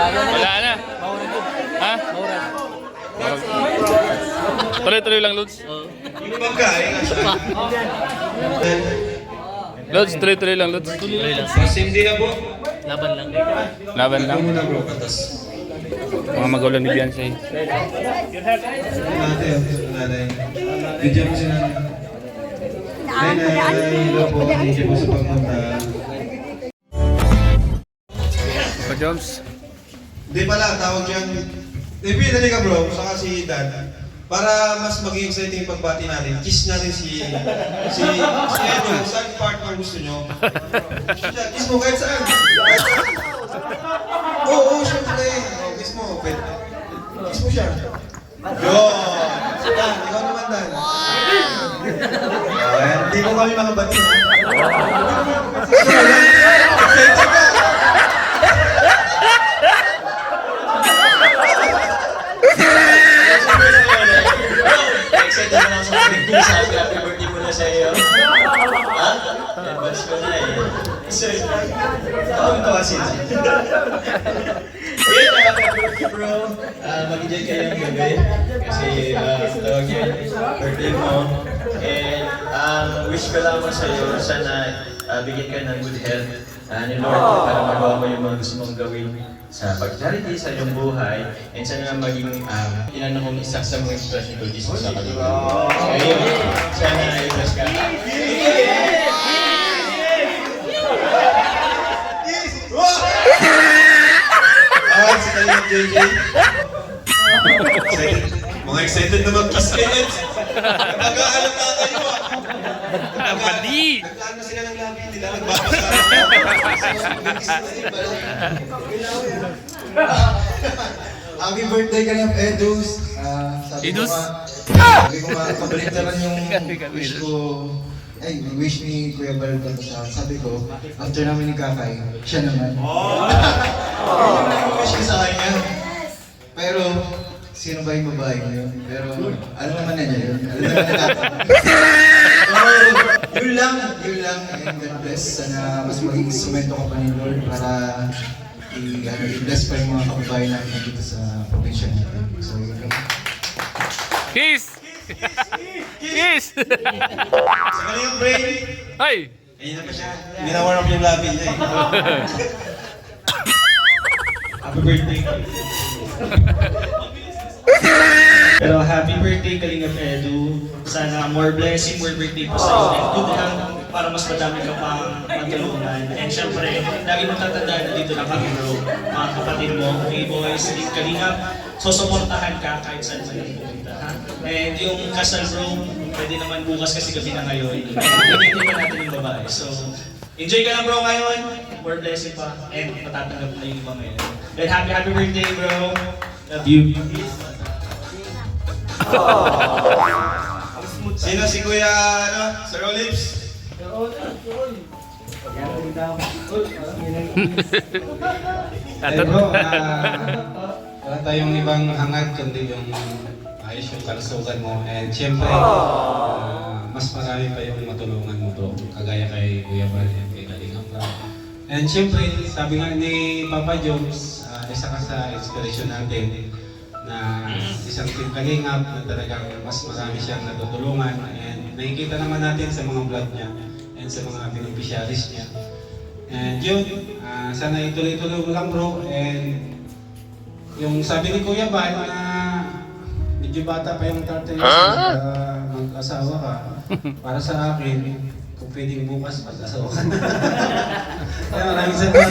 Wala na. Ha? Tuloy-tuloy lang, Lods. Yung pagkain. Lods, tuloy-tuloy lang, Lods. Mas hindi na po. Laban lang. Laban lang. Muna bro, patas. Mga magulang ni Beyonce. Nanay. Bigyan mo si nanay. Nanay, hello po. Thank you po sa pagpunta. Pa Joms. Hindi pala, tawag yan. Dali ka bro, saka si Dad. Para mas maging exciting yung pagbati natin, kiss natin si Edo. Saan partner gusto nyo? Kiss mo kahit saan. Oo, syempre. Kiss mo. Kiss mo siya. Yun. Dan, ikaw naman Dan. Hindi mo kami mga bati. Excited ka. Excited na ako sa mga ko sabi happy birthday mo na sa iyo. Ha? Advance ko na eh. So, tawag ito kasi. Happy birthday bro. Mag-enjoy kayo ng gabi. Kasi tawag yun, birthday mo. And wish ko lang mo sa iyo, sana bigyan ka ng good health. Ni Lord, para magawa mo yung mga gusto mong gawin sa pag-charity sa iyong buhay, and sana maging ilan mong isa sa mga expression ko Jesus sa kaluluwa. Ayun, sana i-bless ka. Si Kalingap JJ. Mga excited na mag-kiss kayo. Nag-aalam na kayo Mali! Naglaan na sila ng labi nila. Nagbabasa. Happy birthday Kalingap Edus. Sabi Edus? ko nga, kabaliktaran yung wish ko. Ay, wish ni Kuya Bal ko sa sabi ko, after namin ni Kakay, siya naman. Yung wish ko sa kanya. Pero, sino ba yung babae niyo? Pero, ano naman na niya yun? Ano naman na yun lang. And God bless. Sana mas maging instrumento ka pa ni Lord para i-bless pa yung mga kababayan natin dito sa probinsya natin. So, yun lang. Kiss! Kiss! Sa Kalingap Brain. Ay! Ayun na pa siya. Ginawarm up yung labi niya eh. Happy birthday. Pero happy birthday Kalingap Edu. Sana more blessing, more birthday po sa iyo. And good health para mas madami ka pang matulungan. And syempre, lagi mong tatandaan na dito na kami bro. Mga kapatid mo, K-Boys, Team Kalingap. Susuportahan ka kahit saan man ang pumunta. Ha? And yung kasal bro, pwede naman bukas kasi gabi na ngayon. Hindi pa natin yung babae. So, enjoy ka lang bro ngayon. More blessing pa. And matatanggap na yung iba ngayon. And happy birthday bro. Love you. Sino si Kuya, Sir Olives? Wala tayong ibang hangad kundi yung ayos yung kalusugan mo, and siyempre mas marami pa yung matulungan mo bro, kagaya kay Kuya Bal and kay Kalingap bro. And siyempre, sabi nga ni Papa Jones, isa ka sa inspiration natin na isang Team Kalingap na talagang mas marami siyang natutulungan, and nakikita naman natin sa mga vlog niya and sa mga beneficiaries niya. And yun, sana ituloy-tuloy mo lang bro. And yung sabi ni Kuya Bal na medyo bata pa yung 30 years mag-asawa ka, para sa akin, kung pwedeng bukas mag-asawa ka na. Kaya maraming salamat.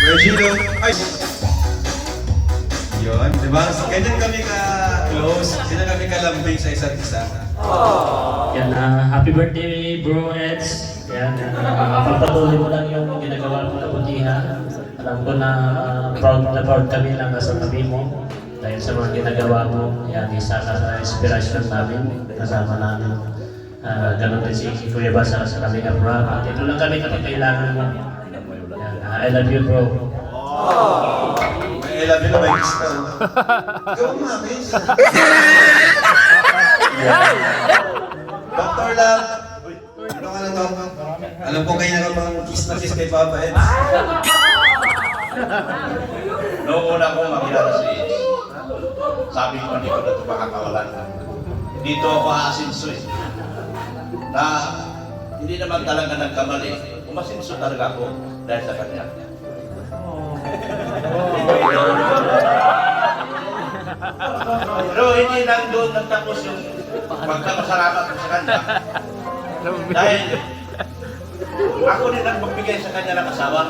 Regino. Ay! Yun, di ba? Ganyan kami ka-close. Sila kami kalambing sa isa't isa. Yan, happy birthday bro Eds. Yan, pagpatuloy mo lang yung ginagawa mo na butihan. Alam ko na proud kami lang nasa tabi mo. Dahil sa mga ginagawa mo, yan, isa ka sa inspirasyon namin, kasama namin. Ganun din si Kuya Bas sa Kalinga Rock. At ito lang kami kapag kailangan mo. Yan, I love you, bro. May love you na may kiss ka. Ikaw umakis. Dr. Love. Ano ka na to? Alam ko kayo na pang kiss na kiss kay Papa Ed. Noong una ko makilala si Eds, sabi ko hindi ko na ito makakawalan. Dito ako aasinso eh. Na hindi naman talaga nagkamali. Umasinso talaga ako dahil sa kanya. Pero hindi lang doon nagtapos yung pagkakasalamat ko sa kanya. Dahil ako din ang magbigay sa kanya ng asawa.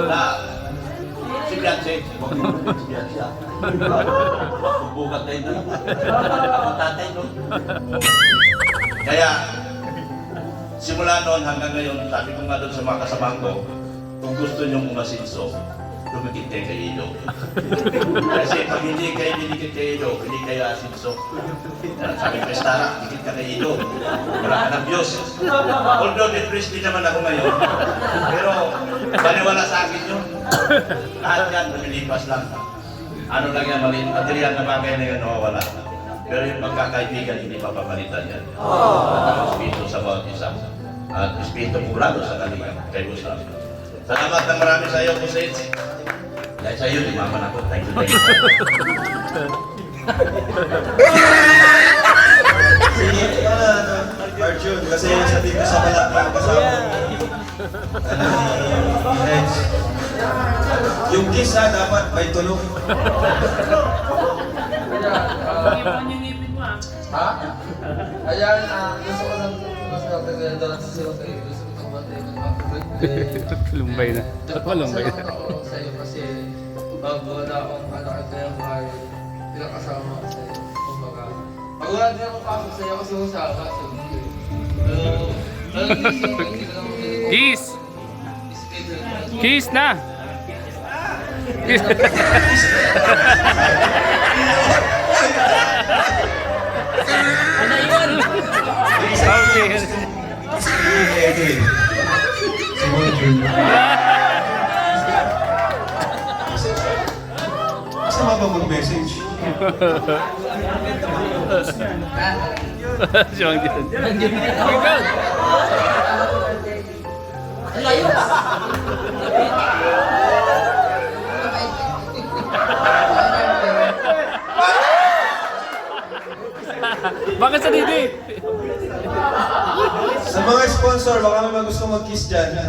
Na si Beyonce, huwag mo si Beyonce. Bubugat na yun na lang. Ako tatay no. Kaya, simula noon hanggang ngayon, sabi ko nga doon sa mga kasamahan ko, kung gusto niyong umasinso, lumikit kayo kay Ido. Kasi pag hindi kayo dinikit kay Ido, hindi kayo asinso. Sabi ko, Estara, dikit ka kay Ido. Wala ka ng Diyos. Although depressed din naman ako ngayon, pero baliwala sa akin yun. Lahat yan, lumilipas lang. Ano lang yan, maliit material na bagay na yun, nawawala. Pero yung pagkakaibigan, hindi papapalitan yan. At ang espiritu sa bawat isa. At espiritu murado sa kanila, kay Busram. Salamat ng marami sa iyo, Kusits. Dahil sa iyo, limaman ako. Thank you, thank you. Si Arjun, kasi sa dito sa Malacca, kasama ni Edge. Yung kiss ha, dapat may tulog. Ha? Ayan, gusto ko lang mas nakaganda sa iyo kayo. Gusto ko kumatay ng mga birthday. Lumbay na. Lumbay na. Nagpapasalamat ako sa iyo kasi bago na akong anak at kaya buhay, pinakasama ko sa iyo. Kumbaga, wala din ako pasok sa iyo kasi usama sa iyo. Pero, hindi ko lang Kiss! Kiss na! Kiss! Edwin. Si Arjun. Kasama ba mag-message? Siyang dito. Bakit sa didi? Sa mga sponsor, baka may gusto mag-kiss dyan.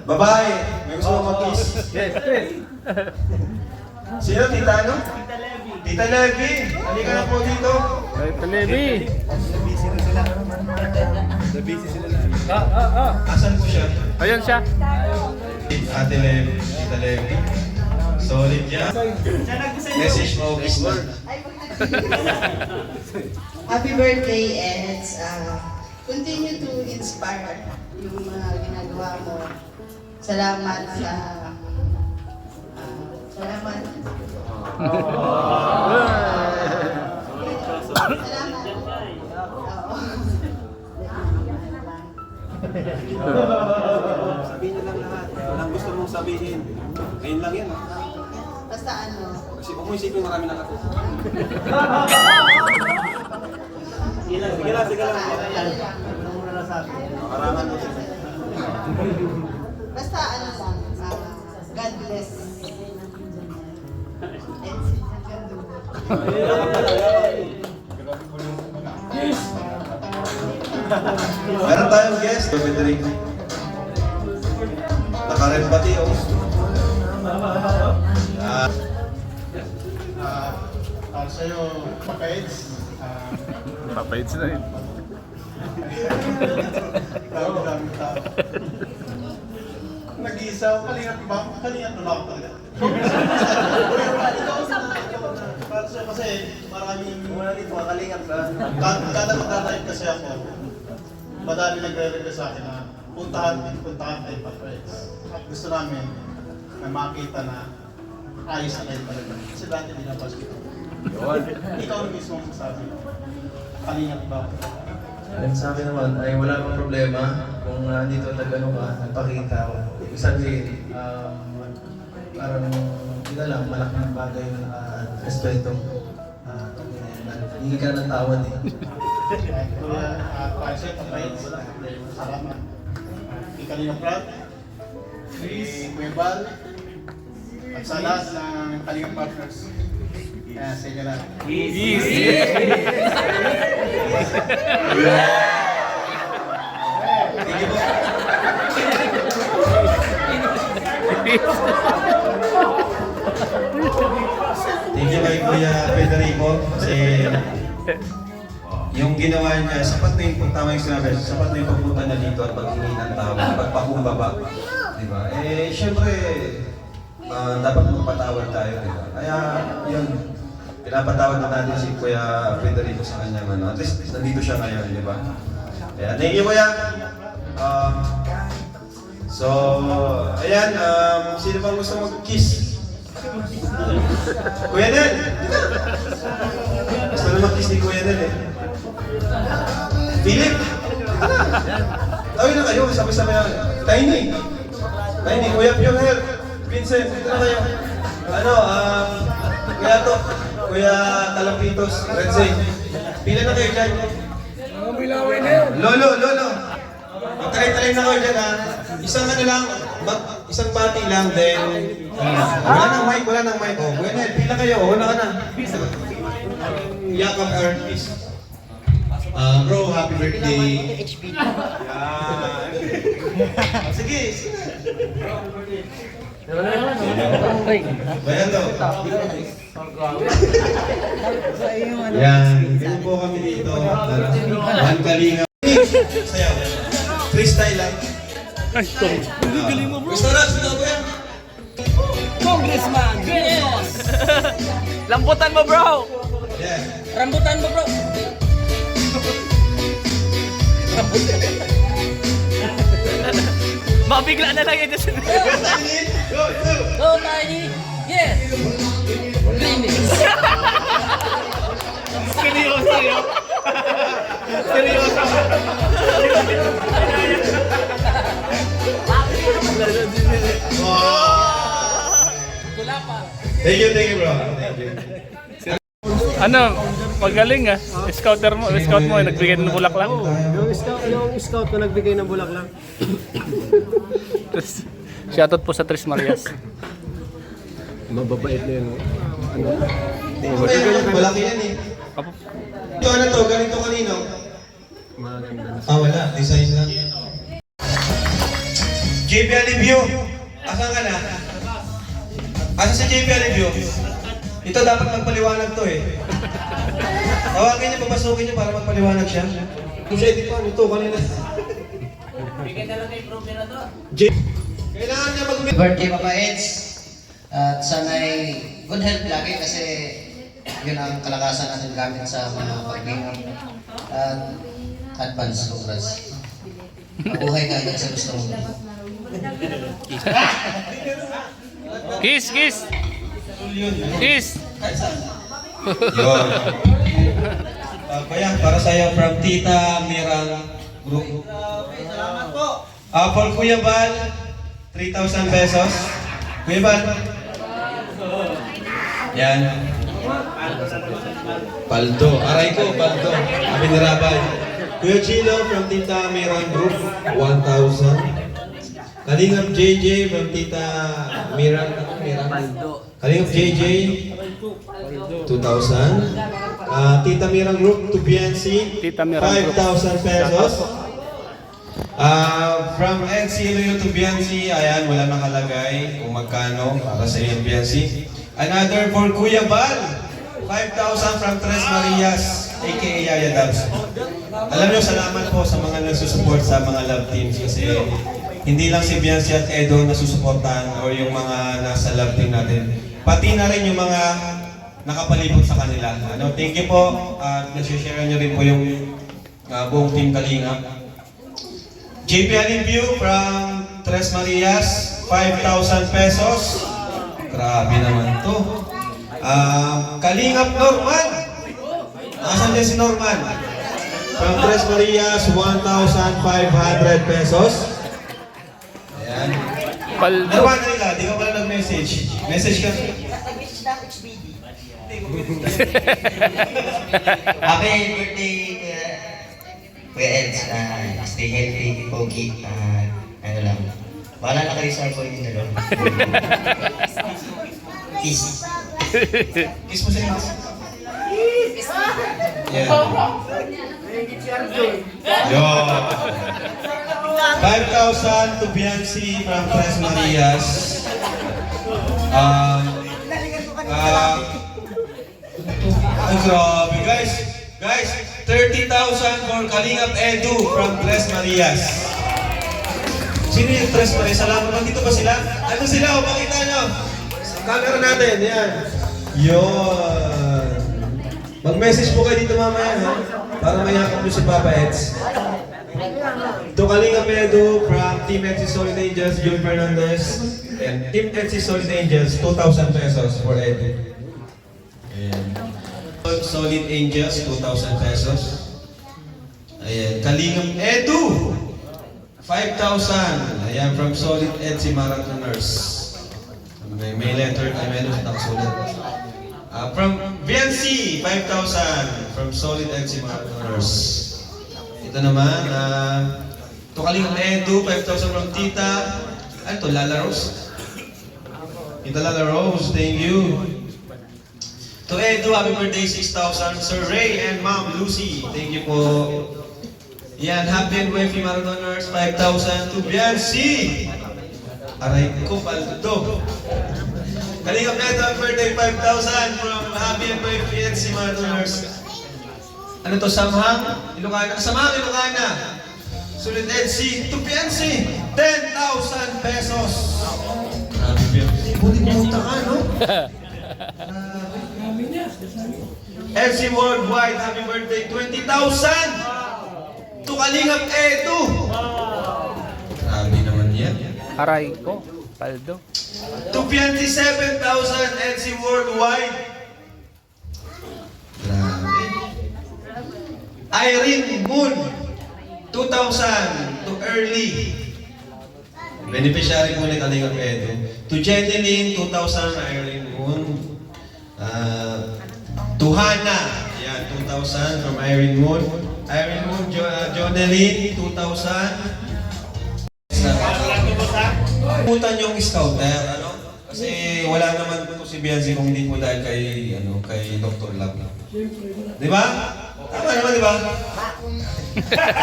Babae, may gusto mag-kiss. Yes, yes. Sino? Tita ano? Tita Levi. Halika na po dito. Ay, Talebi. Asan po siya? Ayun siya. Ate Levi. Tita Levi. Solid yan. Message mo, kiss na. Happy birthday, Eds. Continue to inspire yung mga ginagawa mo. Salamat sa... salamat. Salamat. Sabihin niyo lang lahat. Walang gusto mong sabihin. Ngayon lang yan. Basta ano. Kasi kung mo isipin marami na ako. Sige lang. Karangan mo siya. Basta ano lang. God bless. Meron tayong guest. Drink. Naka-red pati oh. Para sa'yo, Papa-Eds, Papayit sila yun. dami-dami tao. Nag-iisa ako, kalingap ba? Kalingap na ako talaga. Para sa'yo kasi maraming muna dito, kalingap na. Kada magtatayip kasi ako, madami nagre-request sa akin na puntahan kay Papa-Eds. At gusto namin na makita na ayos na kayo talaga. Kasi dati din ang hospital. Ikaw na mismo ang sabi. kalingap ba? Sa akin naman ay wala pang problema kung dito nag-ano ka, nagpakita ako. Ibig sabihin, parang yun lang, malaking bagay na respeto. Hindi ka ng tawad eh. Kuya, Pansy, Kapait, salamat. Kay Kalingap Rap, Chris, Kuya Bal, at sa lahat ng Kalingap Partners. Kaya sa inyo lang. Thank you po. Thank you kay Kuya Federico kasi yung ginawa niya, sapat na yung tama yung sinabi, sapat na yung pagpunta na dito at paghingi ng tawad, pagpakumbaba. Diba? Eh, syempre, dapat magpatawad tayo, diba? Kaya, yun, pinapatawad na natin si Kuya Federico sa kanyang ano. At least, nandito siya ngayon, diba? Kaya, thank you, Kuya! So, ayan, sino bang gusto mag-kiss? Kuya Nel! Gusto na mag-kiss ni Kuya Nel eh. Philip! Tawin na kayo, sabi-sabi na. Tiny! Tiny, Kuya Pionel! Vincent, dito na kayo. Ano, Kuya To, Kuya Talampitos, Redzay. Pila na kayo dyan. Lolo, Lolo! Magtalay-talay na kayo dyan ha. Isang ano lang, isang bati lang, then... wala nang mic, wala nang mic. Oh, Kuya Nel, pila kayo, una ka na. Yakap artist. Bro, happy birthday. Sige, sige. Bayan to. Yan, ganun po kami dito. One kalinga. Sayaw. Freestyle lang. Ay, galing mo, bro. Gusto na, gusto ko yan. Congressman Villos! Lambutan mo, bro! Yeah. Rambutan mo, bro! Mabigla na lang yun. Go, go. Go, Tiny! Yes! Remix! Seryoso yun. Seryoso. Wala pa. Thank you, bro. Thank you. Ano, magaling ah. Scout mo, nagbigay ng bulaklak. Yung scout na nagbigay ng bulaklak. Shoutout po sa Tres Marias. Mababait na yun. Ano? Malaki yan eh. Apo. Ito ano to, ganito kanino? Maganda na. Wala, design lang. JP Alivio, asan ka na? Asa si JP Alivio? Ito dapat magpaliwanag to eh. Tawagin niyo, papasukin niyo para magpaliwanag siya. Kung siya, di pa, ito kanina. Bigyan na lang yung problem na to. Kailangan niya Birthday Papa Eds. At sana'y good health lagi kasi yun ang kalakasan natin gamit sa mga paghinga. At advance congrats. Mabuhay ka agad sa gusto mo. Kiss, kiss! Kiss! Yun. Bayan, para sa'yo from Tita Mirang Group. Salamat po. For Kuya Bal, 3,000 pesos. Kuya Bal. Yan. Paldo. Aray ko, paldo. Kami nirabay. Kuya Chilo from Tita Mirang Group, 1,000. Kalingap JJ from Tita Mirang. Kalingap JJ, 2,000. Tita Mirang Group to PNC, Tita Mirang Group. 5,000 pesos. From NCLU to BNC, ayan, wala nakalagay kung magkano para sa BNC. Another for Kuya Bal, 5,000 from Tres Marias, aka Yaya Dabs. Alam nyo, salamat po sa mga nagsusupport sa mga love teams kasi hindi lang si Bianci at Edo nasusuportahan o yung mga nasa love team natin. Pati na rin yung mga nakapalibot sa kanila. Ano, thank you po at nasi-share nyo rin po yung buong team Kalingap. JP Alivio from Tres Marias, 5,000 pesos. Grabe naman to. Kalingap Norman. Nasaan dyan si Norman? From Tres Marias, 1,500 pesos. Ayan. Paldo. Ano ba nila? Di ka pala nag-message. Message ka. Happy birthday, Kuya Eds. Stay healthy, pogi. Ano lang. Bahala na kayo sa boy niyo doon. Peace. Kiss mo sila. Yeah. Yo. 5,000 to Biancy from Tres Marias. Ay, grabe guys. Guys, 30,000 for Kalingap Edu from Tres Marias. Sino yung Tres Marias? Salamat. Nandito ba sila? Ano sila? O, pakita nyo. Camera natin. Yan. Yun. Mag-message po kayo dito mamaya, ha? Para mayakap nyo si Papa Eds. To Kalingap Edu from Team NC Solid Angels, Joey Fernandez. And Team NC Solid Angels, 2,000 pesos for Edu. Ayan. Solid Angels, 2,000 pesos. Ayan. Kalingap Edu, 5,000. Ayan, from Solid NC Marathoners. May letter, may nakasulat. From VNC, 5,000 from Solid NC Marathoners. Ito naman, to Kalingap Edu, 5,000 from Tita. Ano to, Lala Rose? Tita Lala Rose, thank you. To Edu, happy birthday, 6,000. Sir Ray and Ma'am Lucy, thank you po. Yan, happy and wifey Marathoners, 5,000 to VNC. Aray ko, paldo. Kalingap Edu, happy birthday, 5,000 from happy and wifey and si Marathoners. Ano to, Samhang? Ilocana? Samhang, Ilocana. Sulit NC, to PNC, 10,000 pesos. Grabe, PNC. Buti pumunta ka, no? NC Worldwide, happy birthday, 20,000. To Kalingap Edu. Grabe naman yan. Aray ko. Paldo. To PNC, 7,000. NC Worldwide. Grabe. Irene Moon, 2,000 to Early. Beneficiary po ni Kalingap Edu. To Jenny Lynn, 2,000 Irene Moon. To Hannah, yan, 2,000 from Irene Moon. Irene Moon, Jonelyn, 2,000. Putan yung scouter, ano? Kasi wala naman po si Biancy kung hindi po dahil kay Dr. Lab. Di ba? Tama naman, di ba?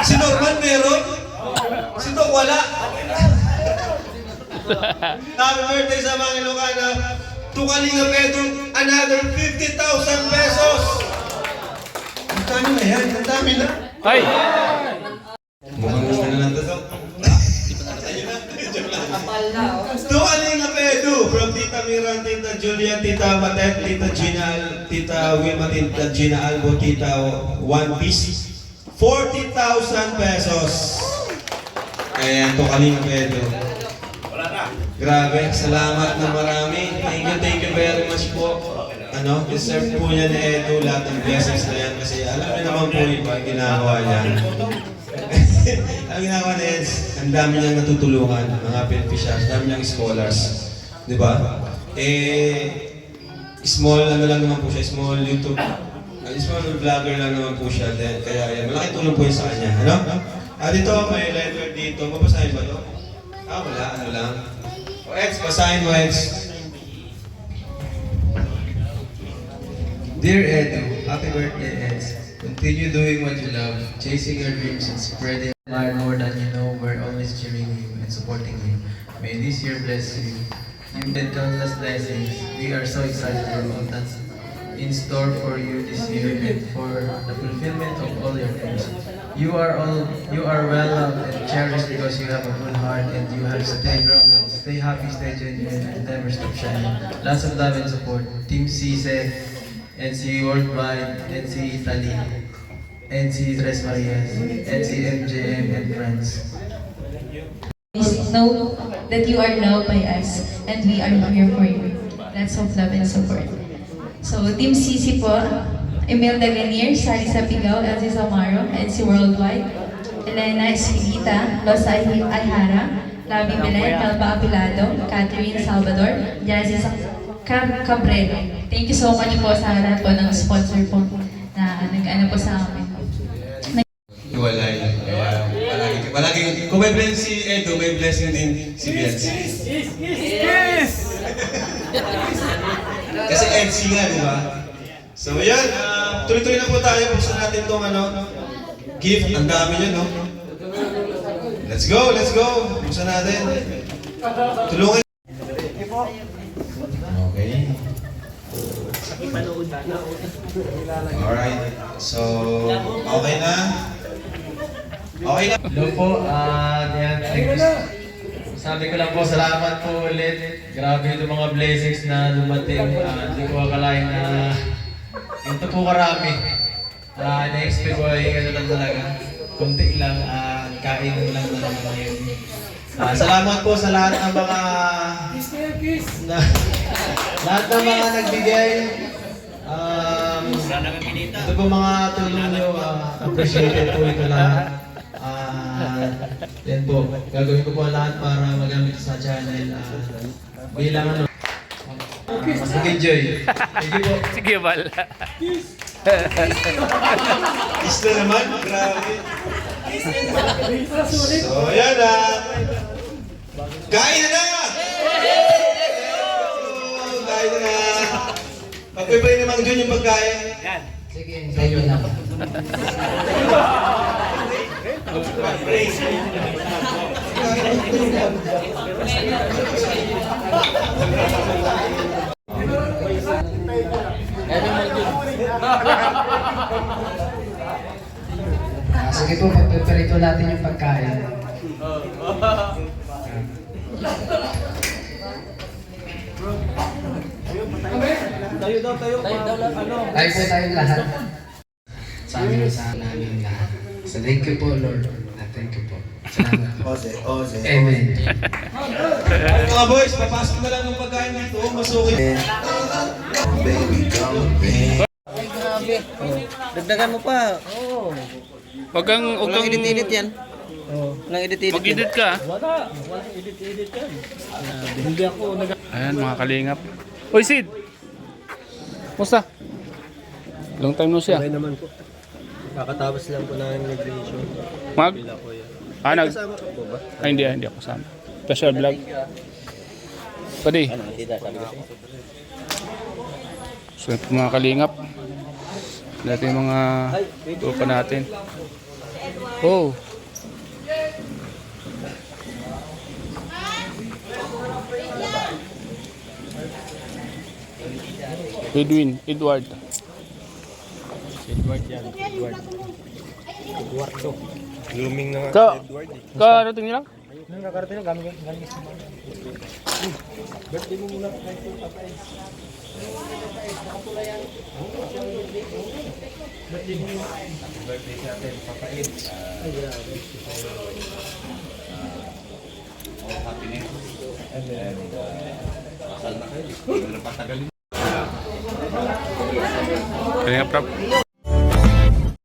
Si Norman meron? Si Doc wala? Happy birthday sa mga Ilocana. To Kalingap Edu, another 50,000 pesos. Magkano na yan? Ang dami na. Ay! Mukhang gusto na lang ito, Doc. To Kalingap Edu, from Tita Miran, Tita Julia, Tita Matet, Tita Gina, Tita Wilma, Tita Gina Albo, Tita One Piece, 40,000 pesos. Ayan, to Kalingap Edu. Grabe, salamat na marami. Thank you very much po. Deserve po niya ni Edu lahat ng blessings na yan kasi alam niyo naman po yung ginagawa niya. Ang ginagawa ni Eds, ang dami niyang natutulungan, mga beneficiaries, dami niyang scholars. Di ba? Small lang naman po siya, small YouTube, small vlogger lang naman po siya. Kaya yan, malaking tulong po yun sa kanya. Dito, may letter dito. Babasahin ba ito? Wala, ano lang. Eds, basahin mo, Eds. Dear Edu, happy birthday, Eds. Continue doing what you love, chasing your dreams and spreading light more than you know. We're always cheering you and supporting you. May this year bless you. You've been countless blessings. We are so excited for all that's in store for you this year and for the fulfillment of all your dreams. You are well loved and cherished because you have a good heart and you have stay grounded, stay happy, stay genuine, and never stop shining. Lots of love and support. Team CISE, NC Worldwide, NC Italy, NC Tres Marias, NC MJM, and friends. Please know that you are loved by us and we are here for you. Lots of love and support. So, Team CC po, Imelda Ganier, Sally Sapigaw, Elsie Samaro, Elsie Worldwide, Elena Espinita, Los Ayhara, Labi Belen, Elba Apilado, Catherine Salvador, Jazzy Cabrero. Thank you so much po sa lahat po ng sponsor po na nag-ano po sa amin. Hiwalay. Kaya palagi, kung may blessing si Edo, may blessing din si Bianci. Kasi MC nga, di ba? So yan, tuloy-tuloy na po tayo. Buksan natin itong gift. Ang dami yun, no? Let's go, let's go. Buksan natin. Tulungan. Okay. Alright. So, okay na. Okay na. Hello po, thank you. Sabi ko lang po, salamat po ulit. Grabe itong mga blessings na dumating. Hindi ko akalain na ito po karami. Na-expect ko ay ano lang talaga. Kunti lang, kain lang talaga ngayon. Salamat po sa lahat ng mga lahat ng mga nagbigay. Ito po mga tulong nyo, appreciated po ito lahat. Yan po, gagawin ko po lahat para magamit sa channel bilang ano. Mas nag-enjoy. Thank you po. Sige, bala. Kiss na naman, grabe. So, yan na. Kain na na! Kain na na. Pagpipray naman dyan yung pagkain. Yan. Sige, tayo na. Sige po, pagpiprito natin yung pagkain. Tayo daw. Tayo po tayong lahat. Sa amin sa namin lahat. So thank you po, Lord. Thank you po. Salamat po. Amen. Mga boys, papasok na lang ng pagkain dito. Masukin. Dagdagan mo pa. Oo. Huwag kang edit-edit yan. Walang edit-edit. Mag-edit ka. Wala edit yan. Hindi ako Ayan, mga kalingap. Uy, Sid! Musta? Long time no siya. Okay naman po. Kakatapos lang po ng graduation. Mag? Bila ko yan. Kasama ka po ba? Hindi ako kasama. Special vlog. Pwede. So, ito mga kalingap. Dati yung mga tropa natin. Oh. Edward yan. Edward to. Blooming na Ka, Edward eh. karating niyo lang? Nung nakarating lang, galing sa mga. Birthday mo muna kay Papa Eds. Birthday mo muna. Birthday sa atin, Papa Eds. Ay, grabe. Happiness. And then, kasal na kayo. Patagalin.